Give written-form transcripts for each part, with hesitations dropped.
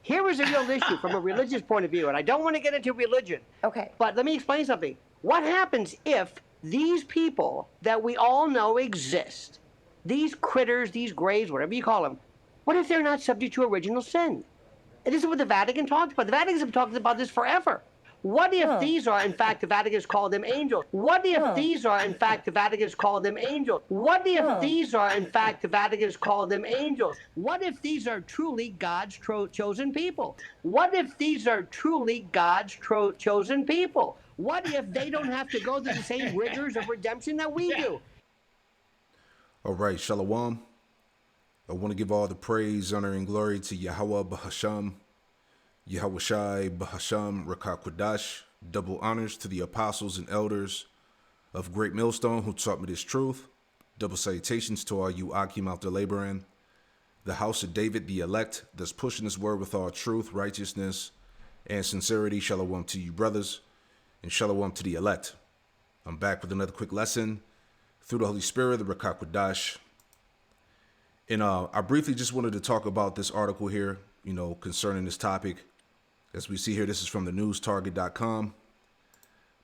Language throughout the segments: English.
Here is a real issue from a religious point of view, and I don't want to get into religion. Okay. But let me explain something. What happens if these people that we all know exist, these critters, these graves, whatever you call them, what if they're not subject to original sin? And this is what the Vatican talks about. The Vatican's been talking about this forever. What if these are, in fact, the Vatican's called them angels? What if these are, in fact, the Vatican's called them angels? What if these are, in fact, the Vatican's called them angels? What if these are truly God's chosen people? What if these are truly God's chosen people? What if they don't have to go through the same rigors of redemption that we do? All right, Shalom. I want to give all the praise, honor, and glory to Yahweh Bahasham, Yahweh Shai Bahasham Rakakwadash. Double honors to the apostles and elders of Great Millstone who taught me this truth. Double salutations to all you Akim out there laboring. The house of David, the elect, that's pushing this word with all truth, righteousness, and sincerity. Shalom to you, brothers, and shalom to the elect. I'm back with another quick lesson through the Holy Spirit, the Rakakwadash. And I briefly just wanted to talk about this article here, concerning this topic. As we see here, this is from the newstarget.com.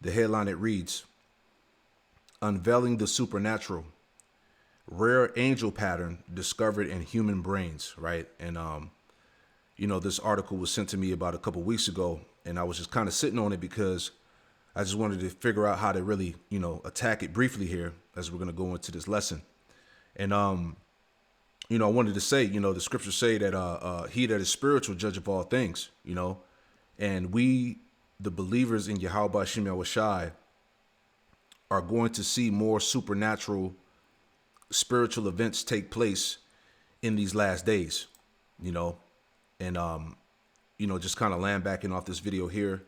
The headline, it reads, Unveiling the Supernatural, Rare Angel Pattern Discovered in Human Brains, right? And, this article was sent to me about a couple weeks ago, and I was just kind of sitting on it because I just wanted to figure out how to really, attack it briefly here as we're going to go into this lesson. And, I wanted to say, the scriptures say that he that is spiritual judge of all things, and we, the believers in Yahweh Hashem Yahweh Shai, are going to see more supernatural spiritual events take place in these last days, and, just kind of land backing off this video here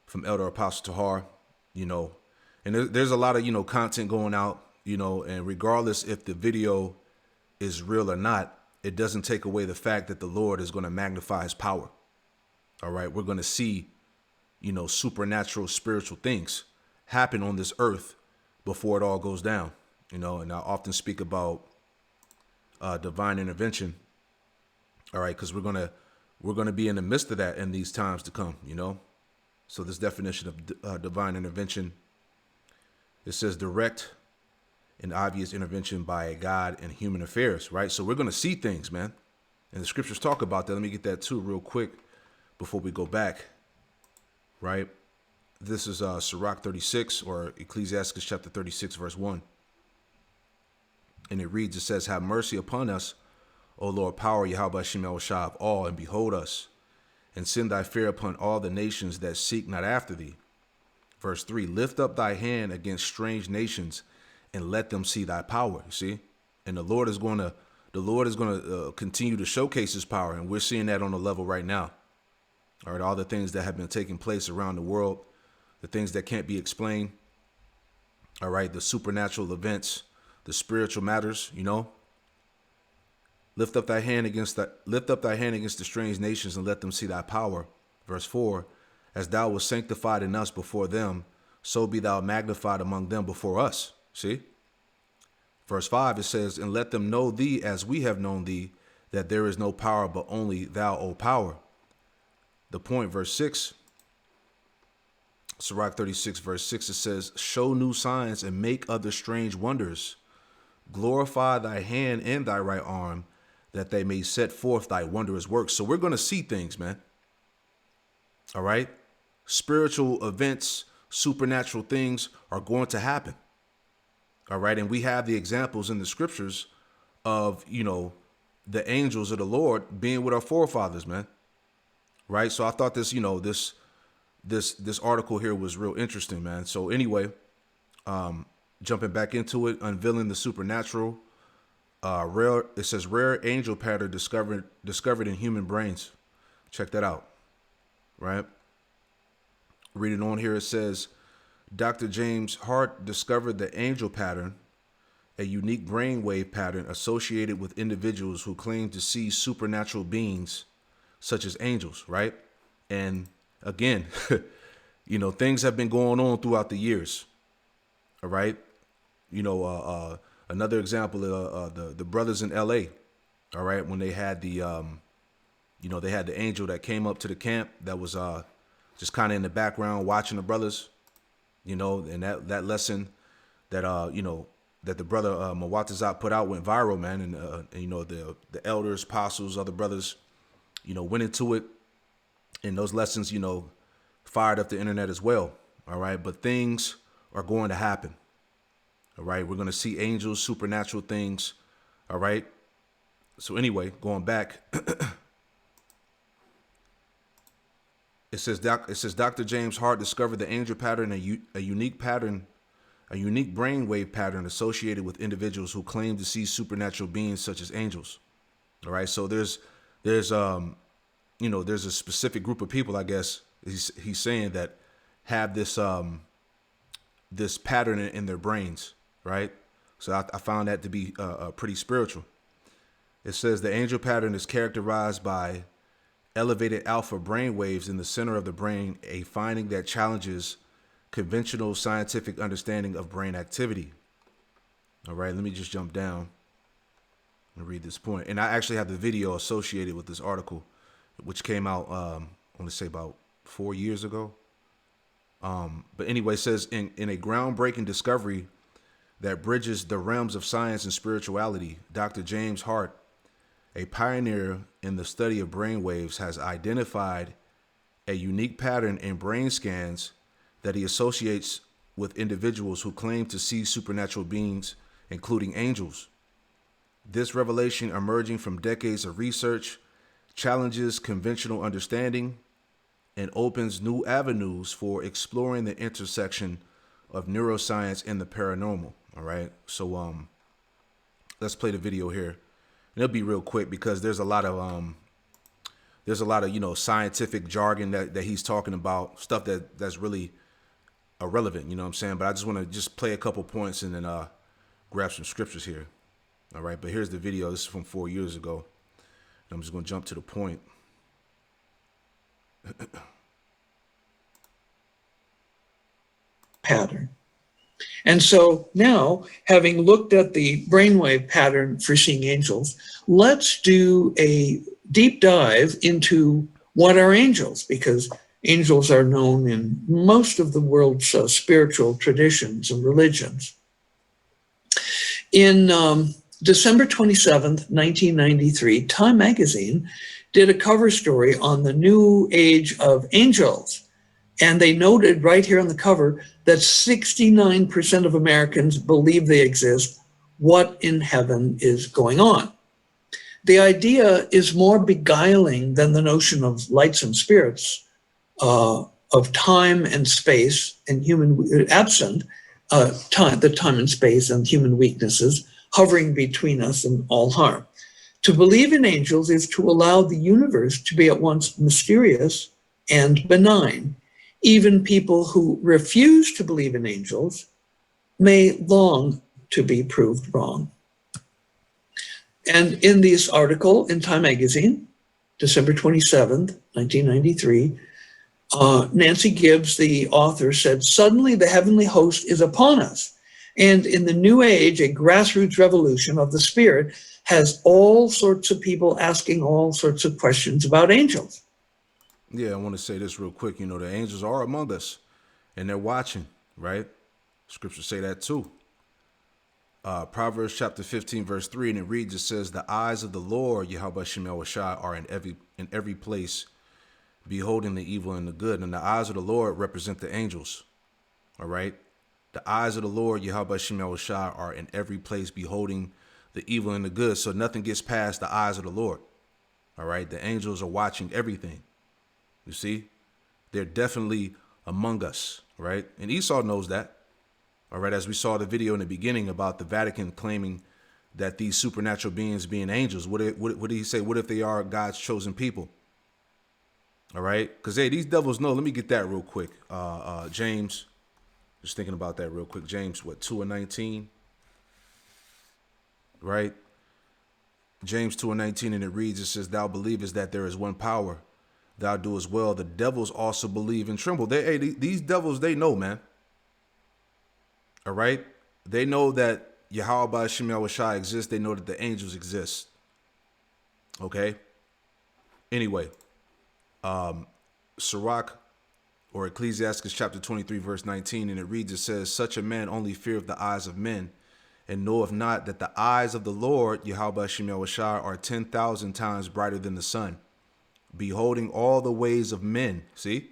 from Elder Apostle Tahar, and there's a lot of, content going out, and regardless if the video is real or not, it doesn't take away the fact that the Lord is going to magnify his power. All right. We're going to see, supernatural spiritual things happen on this earth before it all goes down, and I often speak about divine intervention. All right. Because we're going to be in the midst of that in these times to come, So this definition of divine intervention, it says direct and obvious intervention by God in human affairs, right? So we're going to see things, man. And the scriptures talk about that. Let me get that too real quick before we go back, right? This is Sirach 36 or Ecclesiastes chapter 36, verse 1. And it reads, it says, Have mercy upon us, O Lord, power Yahweh Hashem Yahweh Shai of all, and behold us, and send thy fear upon all the nations that seek not after thee. Verse 3, Lift up thy hand against strange nations, and let them see thy power. You see, and the Lord is going to continue to showcase his power, and we're seeing that on the level right now. All right, all the things that have been taking place around the world, the things that can't be explained. All right, the supernatural events, the spiritual matters. Lift up thy hand against the strange nations, and let them see thy power. Verse 4, As thou wast sanctified in us before them, so be thou magnified among them before us. See? Verse 5, it says, And let them know thee as we have known thee, that there is no power but only thou, O power. The point, verse 6, Sirach 36, verse 6, it says, Show new signs and make other strange wonders. Glorify thy hand and thy right arm, that they may set forth thy wondrous works. So we're going to see things, man. All right? Spiritual events, supernatural things are going to happen. All right. And we have the examples in the scriptures of, the angels of the Lord being with our forefathers, man. Right. So I thought this, this article here was real interesting, man. So anyway, jumping back into it, unveiling the supernatural, it says rare angel pattern discovered in human brains. Check that out. Right. Reading on here, it says, Dr. James Hart discovered the angel pattern, a unique brainwave pattern associated with individuals who claim to see supernatural beings such as angels, right? And again, things have been going on throughout the years, all right? Another example, the brothers in L.A., all right, when they had the You know, they had the angel that came up to the camp that was just kind of in the background watching the brothers. You know, and that lesson that that the brother Mawatazat put out went viral, man. And you know, the elders, apostles, other brothers, you know, went into it, and those lessons, you know, fired up the internet as well. All right, but things are going to happen. All right, we're going to see angels, supernatural things. All right. So anyway, going back, it says Dr. James Hart discovered the angel pattern, a unique pattern, a unique brainwave pattern associated with individuals who claim to see supernatural beings such as angels. All right, so there's you know, there's a specific group of people, I guess he's saying, that have this this pattern in their brains, right? So I found that to be pretty spiritual. It says the angel pattern is characterized by elevated alpha brain waves in the center of the brain, a finding that challenges conventional scientific understanding of brain activity. All right, let me just jump down and read this point. And I actually have the video associated with this article, which came out, I want to say about 4 years ago. But anyway, it says in a groundbreaking discovery that bridges the realms of science and spirituality, Dr. James Hart, a pioneer in the study of brain waves, has identified a unique pattern in brain scans that he associates with individuals who claim to see supernatural beings, including angels. This revelation, emerging from decades of research, challenges conventional understanding and opens new avenues for exploring the intersection of neuroscience and the paranormal. All right. So let's play the video here. And it'll be real quick because there's a lot of you know, scientific jargon that he's talking about, stuff that's really irrelevant, you know what I'm saying? But I just want to just play a couple points and then grab some scriptures here. All right, but here's the video. This is from 4 years ago. I'm just going to jump to the point. Pattern. And so now, having looked at the brainwave pattern for seeing angels, let's do a deep dive into what are angels, because angels are known in most of the world's spiritual traditions and religions. In December 27th, 1993, Time magazine did a cover story on the new age of angels. And they noted right here on the cover that 69% of Americans believe they exist. What in heaven is going on? The idea is more beguiling than the notion of lights and spirits, of time and space and the time and space and human weaknesses hovering between us and all harm. To believe in angels is to allow the universe to be at once mysterious and benign. Even people who refuse to believe in angels may long to be proved wrong. And in this article in Time magazine, December 27th, 1993, Nancy Gibbs, the author, said, "Suddenly the heavenly host is upon us. And in the new age, a grassroots revolution of the spirit has all sorts of people asking all sorts of questions about angels." Yeah, I want to say this real quick. You know, the angels are among us and they're watching, right? Scriptures say that too. Proverbs chapter 15, verse 3, and it reads, it says, "The eyes of the Lord, Yahweh Shemel Washai, are in every place, beholding the evil and the good." And the eyes of the Lord represent the angels. All right. The eyes of the Lord, Yahweh Shemel Washai, are in every place, beholding the evil and the good. So nothing gets past the eyes of the Lord. All right. The angels are watching everything. You see, they're definitely among us, right? And Esau knows that, all right, as we saw the video in the beginning about the Vatican claiming that these supernatural beings being angels. What did he say? What if they are God's chosen people? All right, because, hey, these devils know. Let me get that real quick. James, just thinking about that real quick. James, 2:19, right? James 2:19, and it reads, it says, "Thou believest that there is one power. Thou doest well. The devils also believe and tremble." These devils, they know, man. All right? They know that Yahweh Shemel Washai exists. They know that the angels exist. Okay? Anyway, Sirach or Ecclesiastes chapter 23, verse 19, and it reads, it says, such a man only feareth the eyes of men, and knoweth not that the eyes of the Lord, Yahweh Shem Yahushua, are 10,000 times brighter than the sun, beholding all the ways of men. See?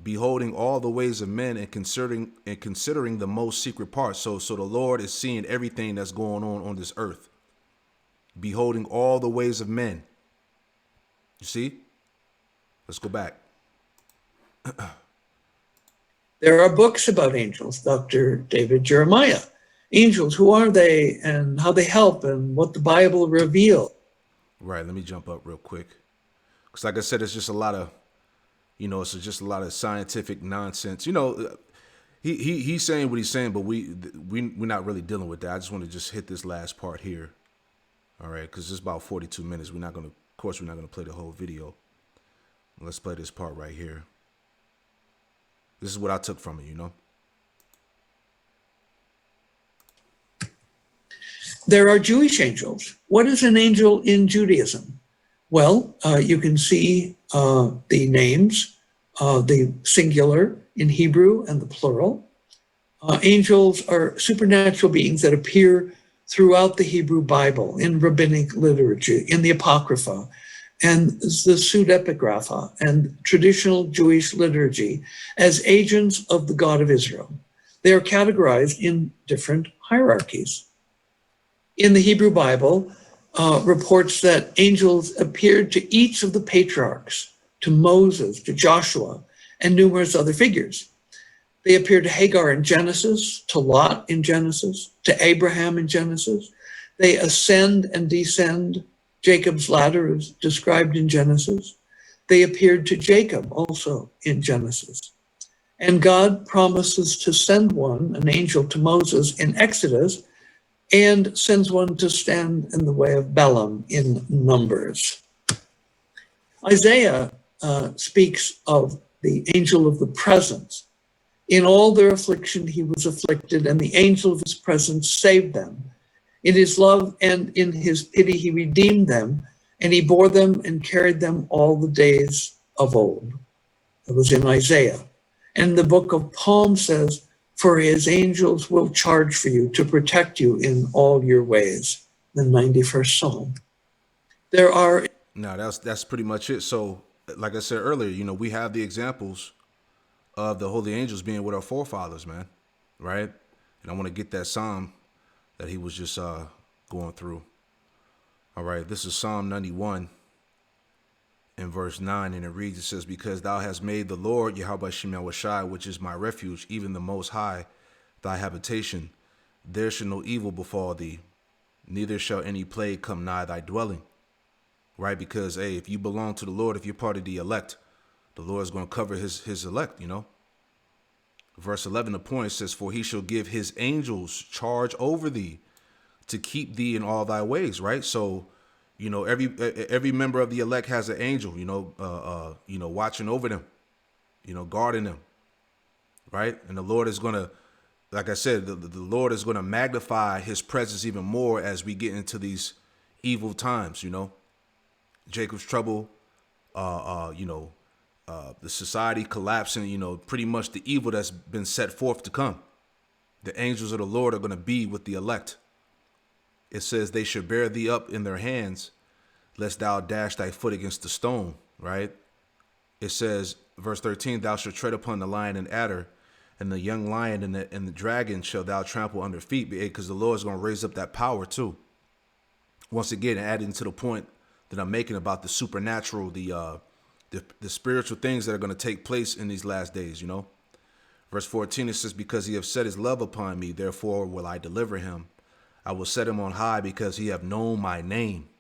Beholding all the ways of men and considering the most secret parts. So the Lord is seeing everything that's going on this earth. Beholding all the ways of men. You see? Let's go back. There are books about angels, Dr. David Jeremiah. Angels, who are they and how they help and what the Bible reveals. Right, let me jump up real quick. Because like I said, it's just a lot of, it's just a lot of scientific nonsense. He's saying what he's saying, but we're not really dealing with that. I just want to just hit this last part here. All right, because it's about 42 minutes. Of course, we're not going to play the whole video. Let's play this part right here. This is what I took from it, There are Jewish angels. What is an angel in Judaism? Well, you can see the names, the singular in Hebrew and the plural. Angels are supernatural beings that appear throughout the Hebrew Bible, in rabbinic literature, in the Apocrypha, and the pseudepigrapha and traditional Jewish liturgy as agents of the God of Israel. They are categorized in different hierarchies. In the Hebrew Bible, reports that angels appeared to each of the patriarchs, to Moses, to Joshua, and numerous other figures. They appear to Hagar in Genesis, to Lot in Genesis, to Abraham in Genesis. They ascend and descend. Jacob's ladder is described in Genesis. They appeared to Jacob also in Genesis. And God promises to send an angel to Moses in Exodus, and sends one to stand in the way of Balaam in Numbers. Isaiah speaks of the angel of the presence. In all their affliction he was afflicted, and the angel of his presence saved them. In his love and in his pity he redeemed them, and he bore them and carried them all the days of old. It was in Isaiah. And the book of Psalms says, for his angels will charge for you to protect you in all your ways. The 91st Psalm. There are... No, that's pretty much it. So, like I said earlier, we have the examples of the holy angels being with our forefathers, man. Right? And I want to get that Psalm that he was just going through. All right, this is Psalm 91 in verse 9, and it reads, it says, because thou hast made the Lord, Yahweh Shem Yahushua, which is my refuge, even the Most High, thy habitation, there shall no evil befall thee, neither shall any plague come nigh thy dwelling. Right? Because, hey, if you belong to the Lord, if you're part of the elect, the Lord is going to cover his elect, Verse 11, the point says, for he shall give his angels charge over thee to keep thee in all thy ways, right? So, every member of the elect has an angel, watching over them, guarding them, right? And the Lord is going to, like I said, the Lord is going to magnify his presence even more as we get into these evil times, Jacob's trouble, the society collapsing, pretty much the evil that's been set forth to come. The angels of the Lord are going to be with the elect. It says they should bear thee up in their hands, lest thou dash thy foot against the stone, right? It says, verse 13, thou shalt tread upon the lion and adder, and the young lion and the dragon shall thou trample under feet, because the Lord is going to raise up that power too. Once again, adding to the point that I'm making about the supernatural, the spiritual things that are going to take place in these last days, Verse 14, it says, because he hath set his love upon me, therefore will I deliver him. I will set him on high because he have known my name.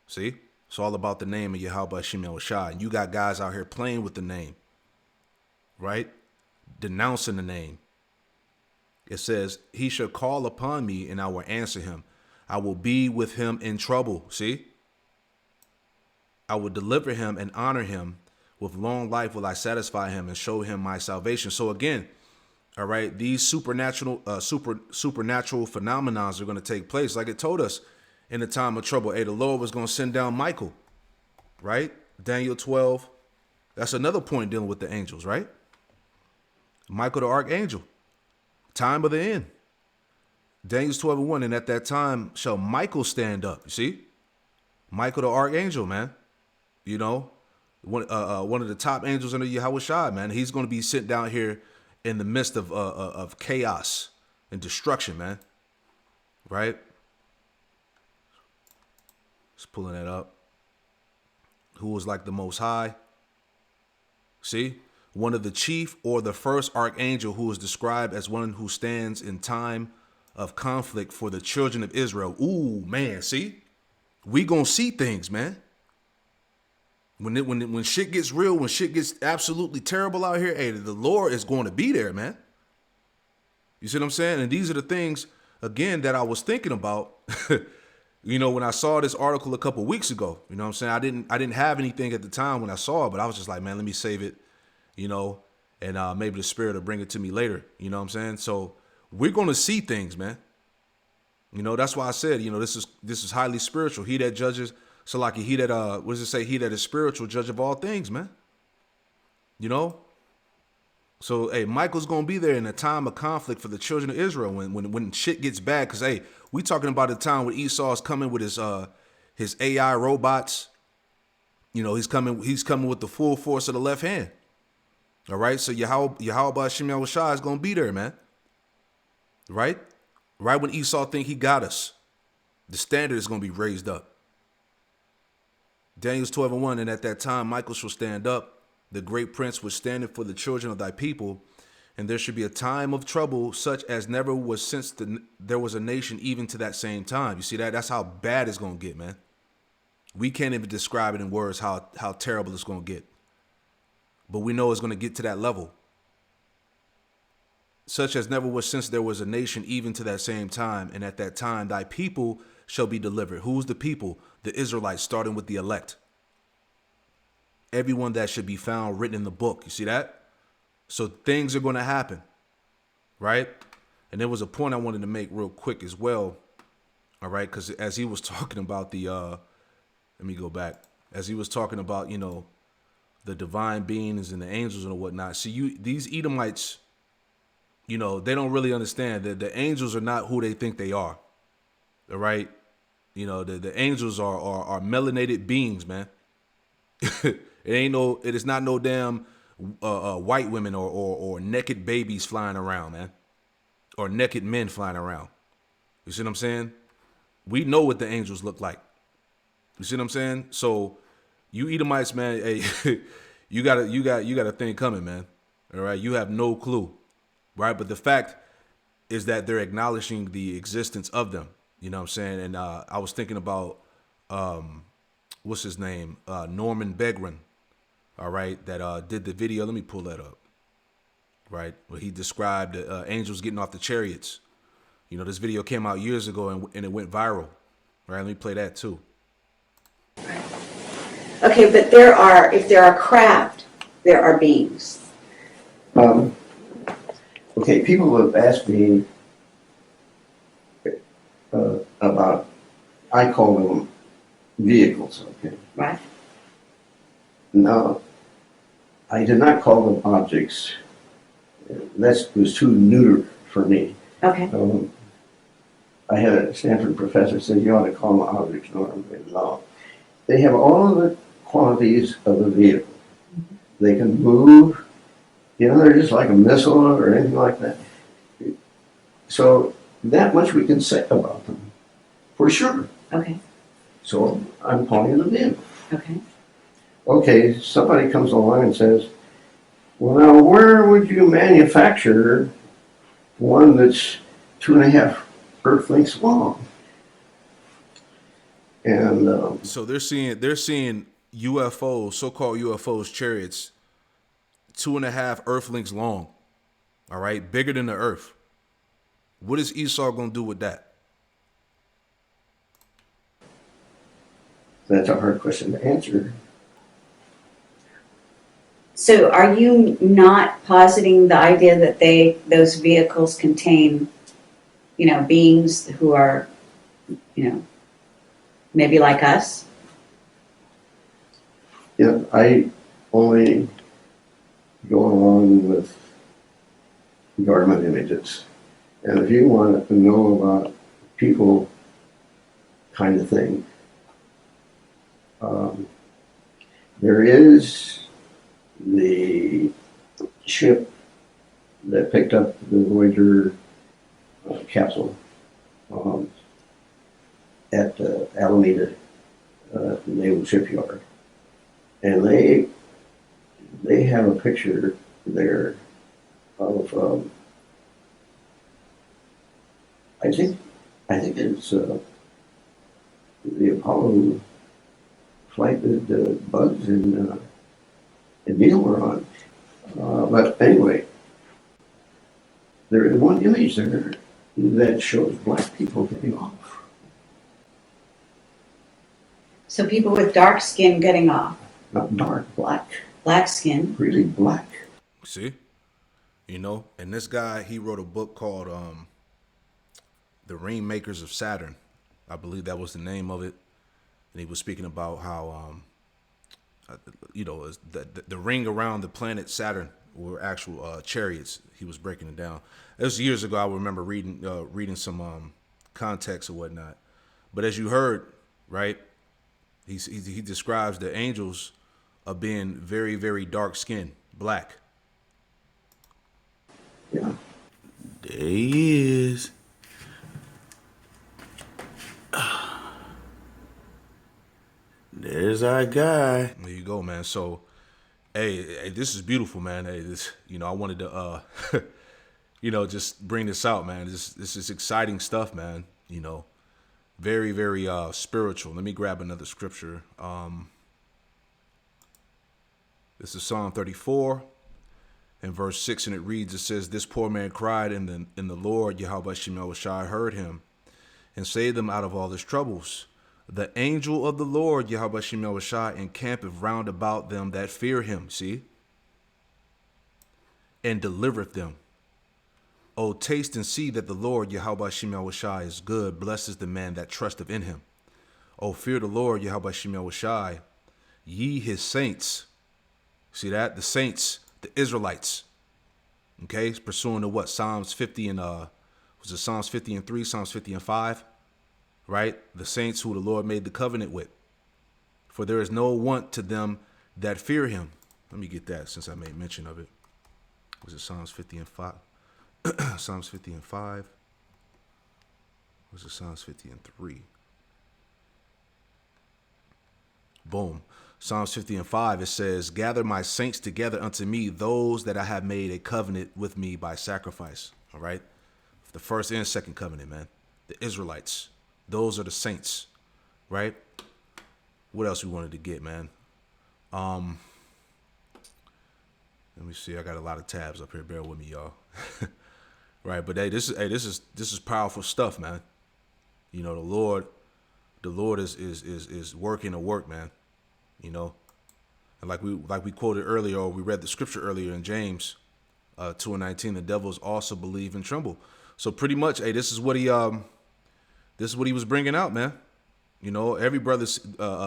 See? It's all about the name of Yahweh Shem Yahushua. And you got guys out here playing with the name, right? Denouncing the name. It says, he shall call upon me and I will answer him. I will be with him in trouble. See? I will deliver him and honor him. With long life will I satisfy him and show him my salvation. So again, all right, these supernatural phenomena are going to take place. Like it told us in the time of trouble, hey, the Lord was going to send down Michael. right? Daniel 12. That's another point dealing with the angels, right? Michael the archangel. Time of the end. Daniel 12:1. And at that time shall Michael stand up. You see? Michael the archangel, man. You know, one of the top angels under Yahweh Shai, man. He's going to be sent down here in the midst of chaos and destruction, man. Right? Just pulling that up. Who was like the Most High? See? One of the chief or the first archangel who is described as one who stands in time of conflict for the children of Israel. Ooh, man, see? We gonna see things, man. When shit gets real, when shit gets absolutely terrible out here, hey, the Lord is going to be there, man. You see what I'm saying? And these are the things, again, that I was thinking about, you know, when I saw this article a couple weeks ago. You know what I'm saying? I didn't have anything at the time when I saw it, but I was just like, man, let me save it, you know, and maybe the Spirit will bring it to me later. You know what I'm saying? So we're going to see things, man. You know, that's why I said, you know, this is highly spiritual. He that judges, so like he that, what does it say? He that is spiritual, judge of all things, man. You know? So, hey, Michael's going to be there in a time of conflict for the children of Israel when shit gets bad. Because, hey, we talking about a time when Esau's coming with his AI robots. You know, he's coming with the full force of the left hand. All right? So, Yahweh Shem Yahushua is going to be there, man. Right? Right when Esau think he got us, the standard is going to be raised up. Daniel 12:1, and at that time Michael shall stand up, the great prince was standing for the children of thy people, and there should be a time of trouble such as never was since there was a nation even to that same time. You see that? That's how bad it's going to get, man. We can't even describe it in words how terrible it's going to get. But we know it's going to get to that level. Such as never was since there was a nation even to that same time, and at that time thy people shall be delivered. Who's the people? The Israelites, starting with the elect. Everyone that should be found written in the book. You see that? So things are going to happen, right? And there was a point I wanted to make real quick as well, all right? Because as he was talking about let me go back. As he was talking about, you know, the divine beings and the angels and whatnot. See, these Edomites, you know, they don't really understand that the angels are not who they think they are, all right? You know, the angels are melanated beings, man. It is not no damn white women or naked babies flying around, man, or naked men flying around. You see what I'm saying? We know what the angels look like. You see what I'm saying? So you Edomites, man, hey, you got a thing coming, man. All right, you have no clue, right? But the fact is that they're acknowledging the existence of them. You know what I'm saying? And I was thinking about, what's his name? Norman Begrin, all right, that did the video. Let me pull that up, right? Where he described angels getting off the chariots. You know, this video came out years ago and it went viral, right? Let me play that too. Okay, but if there are craft, there are beings. Okay, people have asked me about, I call them vehicles, okay? Right. Now, I did not call them objects. That was too neuter for me. Okay. I had a Stanford professor say you ought to call them objects. No. They have all of the qualities of a vehicle. Mm-hmm. They can move. You know, they're just like a missile or anything like that. So that much we can say about them, for sure. Okay. So I'm calling it a vehicle. Okay. Okay, somebody comes along and says, well, now where would you manufacture one that's 2.5 Earth lengths long? And So they're seeing UFOs, so-called UFOs, chariots, 2.5 Earth lengths long. All right, bigger than the Earth. What is Esau gonna do with that? that's a hard question to answer. So are you not positing the idea that those vehicles contain, you know, beings who are, you know, maybe like us? Yeah, I only go along with garment images. And if you want to know about people kind of thing, um, there is the ship that picked up the Voyager capsule um, at Alameda Naval Shipyard, and they have a picture there of I think it's the Apollo flight that Buzz and Neil were on. But anyway, there is one image there that shows black people getting off. So people with dark skin getting off, Not dark, black. black skin. Really black. See, and this guy, he wrote a book called "The Rainmakers of Saturn." I believe that was the name of it, and he was speaking about how the ring around the planet Saturn were actual chariots. He was breaking it down. It was years ago. I remember reading some context or whatnot. But as you heard, right, he describes the angels of being very, very dark skinned, black. Yeah. There he is. There's our guy. There you go, man. So, hey, this is beautiful, man. Hey, this, I wanted to, just bring this out, man. This is exciting stuff, man. Very, very spiritual. Let me grab another scripture. This is Psalm 34 and verse 6, and it reads, it says, "This poor man cried, and the Lord, Yahweh Shemel Shai, heard him and saved them out of all his troubles. The angel of the Lord, Yahweh Shemel Shai, encampeth round about them that fear him," see, "and delivereth them. O taste and see that the Lord, Yahweh Shemel Shai, is good. Blessed is the man that trusteth in him. O fear the Lord, Yahweh Shemel Shai, ye his saints." See that? The saints, the Israelites. Okay, it's pursuing to what? Psalms 50 and was it Psalms 50 and 3, Psalms 50 and 5? Right? The saints who the Lord made the covenant with. For there is no want to them that fear him. Let me get that since I made mention of it. Was it Psalms 50 and 5? Psalms 50 and 5. Was it Psalms 50 and 3? Boom. Psalms 50 and 5, it says, "Gather my saints together unto me, those that I have made a covenant with me by sacrifice." All right? The first and second covenant, man. The Israelites. Those are the saints. Right? What else we wanted to get, man? Let me see. I got a lot of tabs up here. Bear with me, y'all. Right? But hey, this is powerful stuff, man. The Lord is working a work, man. And like we quoted earlier, or we read the scripture earlier in James 2:19, the devils also believe and tremble. So pretty much, hey, this is what he was bringing out, man. Every brother's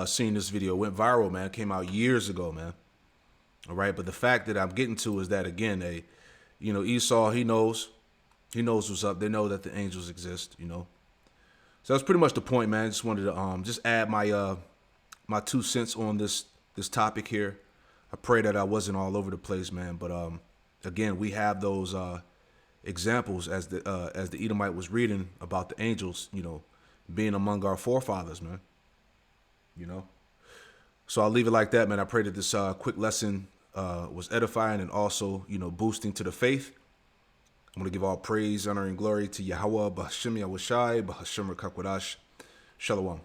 seen this video. It went viral, man. It came out years ago, man. All right, but the fact that I'm getting to is that, again, Esau, he knows what's up. They know that the angels exist. So that's pretty much the point, man. I just wanted to just add my 2 cents on this topic here. I pray that I wasn't all over the place, man. But again, we have those examples as the Edomite was reading about the angels, being among our forefathers, man. So I'll leave it like that, man. I pray that this quick lesson was edifying and also, boosting to the faith. I'm going to give all praise, honor, and glory to Yahweh, B'Hashem Yahushai, B'Hashem Rakakwadash. Shalom.